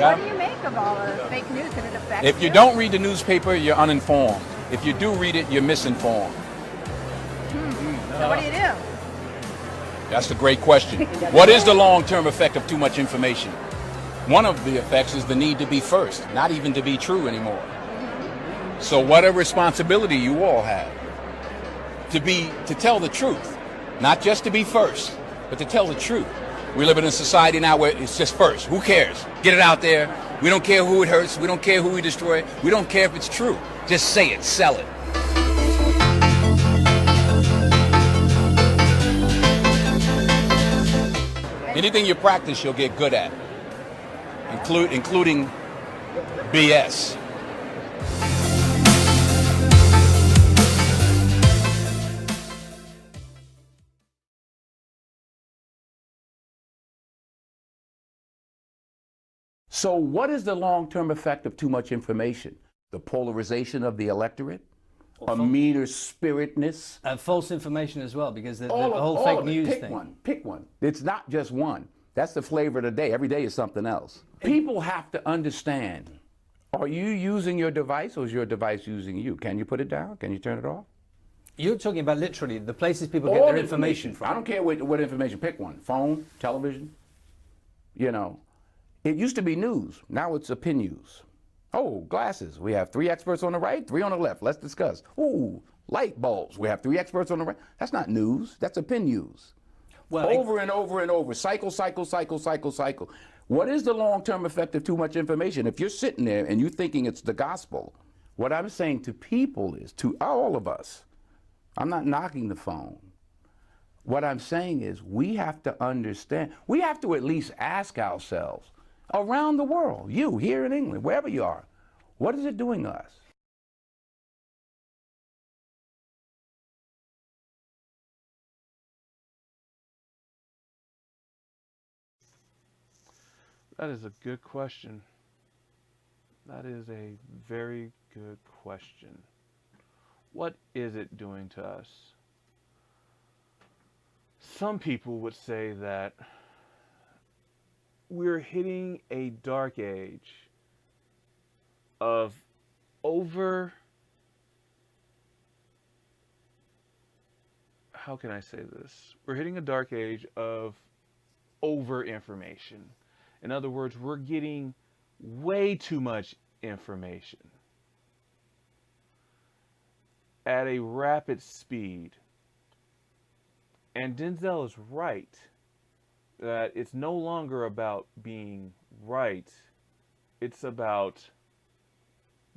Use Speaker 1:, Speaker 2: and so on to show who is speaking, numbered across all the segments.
Speaker 1: What do you make of all the fake news that it affects
Speaker 2: If you
Speaker 1: you?
Speaker 2: don't read the newspaper, you're uninformed. If you do read it, you're misinformed.
Speaker 1: So what do you do?
Speaker 2: That's a great question. What is the long-term effect of too much information? One of the effects is the need to be first, not even to be true anymore. So what a responsibility you all have to tell the truth, not just to be first, but to tell the truth. We live in a society now where it's just first. Who cares? Get it out there. We don't care who it hurts. We don't care who we destroy. We don't care if it's true. Just say it, sell it. Anything you practice, you'll get good at, including BS. So what is the long-term effect of too much information? The polarization of the electorate? A meaner-spiritedness?
Speaker 3: False information as well, because the whole fake news thing.
Speaker 2: Pick one. It's not just one. That's the flavor of the day. Every day is something else. People have to understand, are you using your device or is your device using you? Can you put it down? Can you turn it off?
Speaker 3: You're talking about literally the places people get their information from.
Speaker 2: I don't care what information. Pick one. Phone, television. You know, it used to be news. Now it's opinion news. Oh, glasses. We have 3 experts on the right, 3 on the left. Let's discuss. Ooh, light bulbs. We have 3 experts on the right. That's not news. That's opinion news. Well, over and over and over. Cycle. What is the long-term effect of too much information? If you're sitting there and you're thinking it's the gospel, what I'm saying to people is, to all of us, I'm not knocking the phone. What I'm saying is we have to understand, we have to at least ask ourselves, around the world, you here in England, wherever you are, what is it doing to us?
Speaker 4: That is a good question. That is a very good question. What is it doing to us? Some people would say that we're hitting a dark age of how can I say this? We're hitting a dark age of over information. In other words, we're getting way too much information at a rapid speed. And Denzel is right that it's no longer about being right. It's about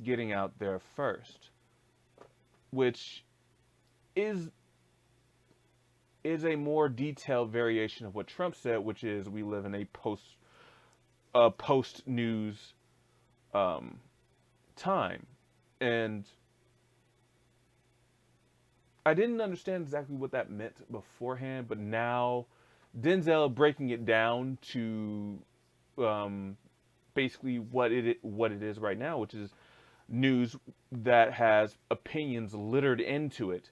Speaker 4: getting out there first, which is a more detailed variation of what Trump said, which is we live in a post-news time. And I didn't understand exactly what that meant beforehand, but now Denzel breaking it down to basically what it is right now, which is news that has opinions littered into it,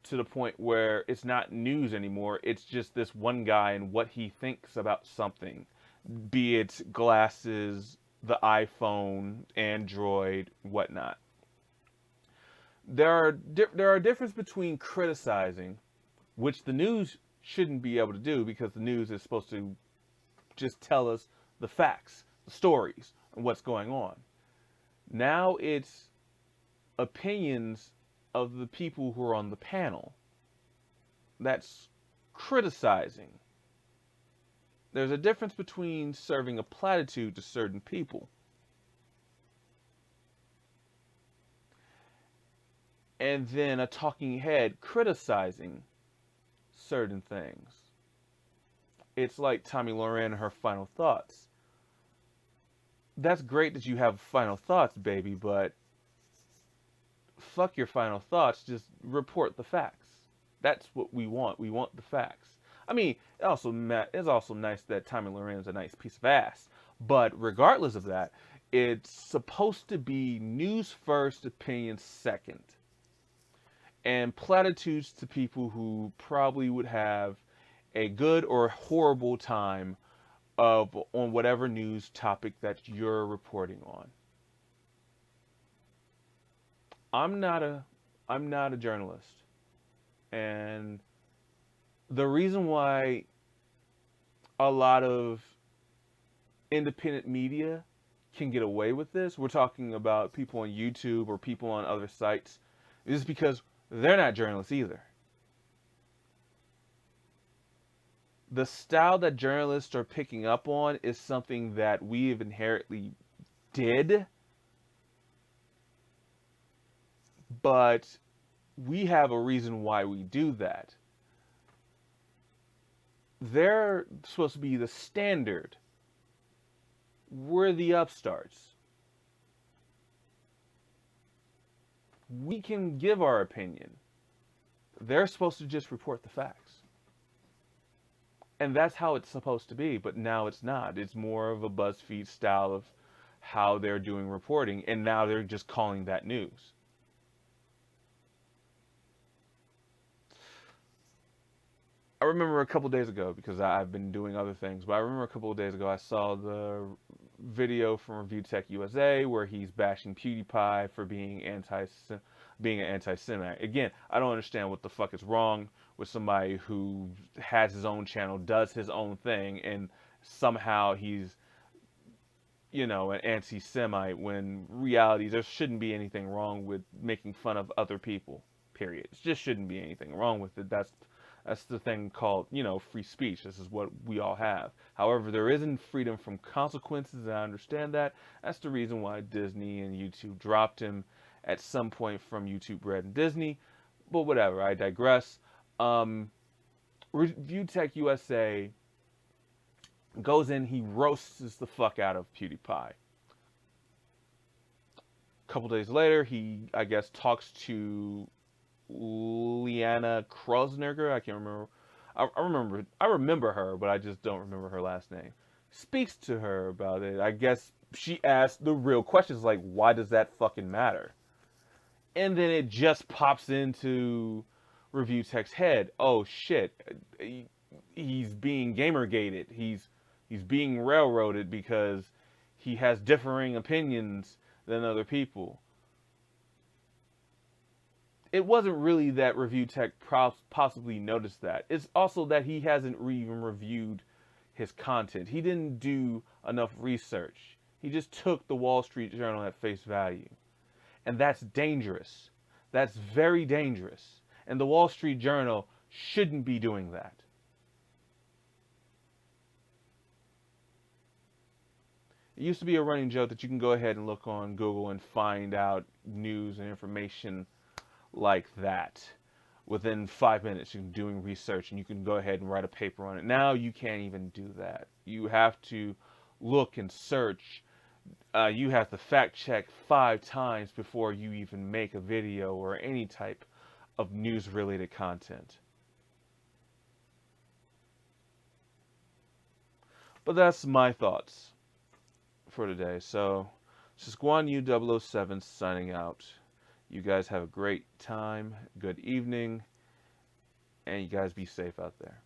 Speaker 4: to the point where it's not news anymore. It's just this one guy and what he thinks about something, be it glasses, the iPhone, Android, whatnot. There are differences between criticizing, which the news shouldn't be able to do because the news is supposed to just tell us the facts, the stories, and what's going on. Now it's opinions of the people who are on the panel. That's criticizing. There's a difference between serving a platitude to certain people and then a talking head criticizing certain things. It's like Tomi Lahren and her final thoughts. That's great that you have final thoughts, baby, but fuck your final thoughts. Just report the facts. That's what we want. We want the facts. I mean, it's also nice that Tomi Lahren is a nice piece of ass. But regardless of that, it's supposed to be news first, opinion second. And platitudes to people who probably would have a good or horrible time on whatever news topic that you're reporting on. I'm not a journalist. And the reason why a lot of independent media can get away with this, we're talking about people on YouTube or people on other sites, is because they're not journalists either. The style that journalists are picking up on is something that we have inherently did, but we have a reason why we do that. They're supposed to be the standard. We're the upstarts. We can give our opinion. They're supposed to just report the facts. And that's how it's supposed to be, but now it's not. It's more of a BuzzFeed style of how they're doing reporting, and now they're just calling that news. I remember a couple days ago, because I've been doing other things, but I remember a couple of days ago I saw the video from Review Tech USA where he's bashing PewDiePie for being an anti-Semite. Again, I don't understand what the fuck is wrong with somebody who has his own channel, does his own thing, and somehow he's, you know, an anti-Semite, when reality there shouldn't be anything wrong with making fun of other people, period. It just shouldn't be anything wrong with it. That's the thing called, you know, free speech. This is what we all have. However, there isn't freedom from consequences, and I understand that. That's the reason why Disney and YouTube dropped him at some point from YouTube Red and Disney. But whatever, I digress. Review Tech USA goes in, he roasts the fuck out of PewDiePie. A couple days later, he, I guess, talks to Liana Krosnerger. I can't remember. I remember her, but I just don't remember her last name. Speaks to her about it. I guess she asked the real questions, like, why does that fucking matter? And then it just pops into Review Tech's head. Oh shit, he's being gamergated. He's being railroaded because he has differing opinions than other people. It wasn't really that Review Tech possibly noticed that. It's also that he hasn't even reviewed his content. He didn't do enough research. He just took the Wall Street Journal at face value. And that's dangerous. That's very dangerous. And the Wall Street Journal shouldn't be doing that. It used to be a running joke that you can go ahead and look on Google and find out news and information like that within 5 minutes. You're doing research and you can go ahead and write a paper on it. Now you can't even do that. You have to look and search. You have to fact check 5 times before you even make a video or any type of news related content. But that's my thoughts for today. So this is Guan Yu 007 signing out. You guys have a great time, good evening, and you guys be safe out there.